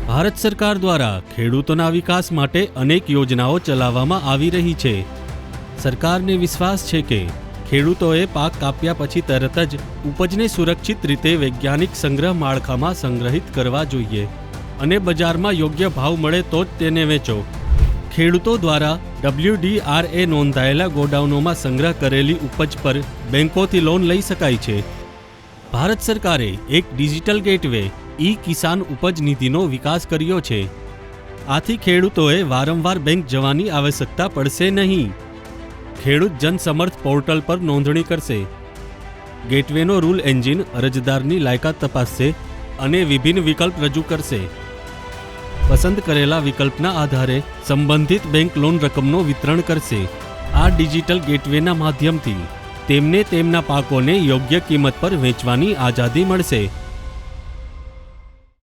ભારત સરકાર દ્વારા ખેડૂતોના વિકાસ માટે અનેક યોજનાઓ ચલાવવામાં આવી રહી છે। સરકારને વિશ્વાસ છે કે ખેડૂતોએ પાક કાપ્યા પછી તરત જ ઉપજને સુરક્ષિત રીતે વૈજ્ઞાનિક સંગ્રહ માળખામાં સંગ્રહિત કરવા જોઈએ અને બજારમાં યોગ્ય ભાવ મળે તો જ તેને વેચો। ખેડૂતો દ્વારા WDRA નોંધાયેલા ગોડાઉનોમાં સંગ્રહ કરેલી ઉપજ પર બેંકોથી લોન લઈ શકાય છે। ભારત સરકારે એક ડિજિટલ ગેટવે કિસાન ઉપજ નિધિનો વિકાસ કર્યો છે। આથી ખેડૂતોએ વારંવાર બેંક જવાની આવશ્યકતા પડશે નહીં। ખેડૂત જનસમર્થ પોર્ટલ પર નોંધણી કરશે। ગેટવેનો રૂલ એન્જિન અરજદારની લાયકાત તપાસશે અને વિભિન્ન વિકલ્પ રજૂ કરશે। પસંદ કરેલા વિકલ્પના આધારે સંબંધિત બેંક લોન રકમનો વિતરણ કરશે। આ ડિજિટલ ગેટવેના માધ્યમથી તેમને તેમના પાકોને યોગ્ય કિંમત પર વેચવાની આઝાદી મળશે।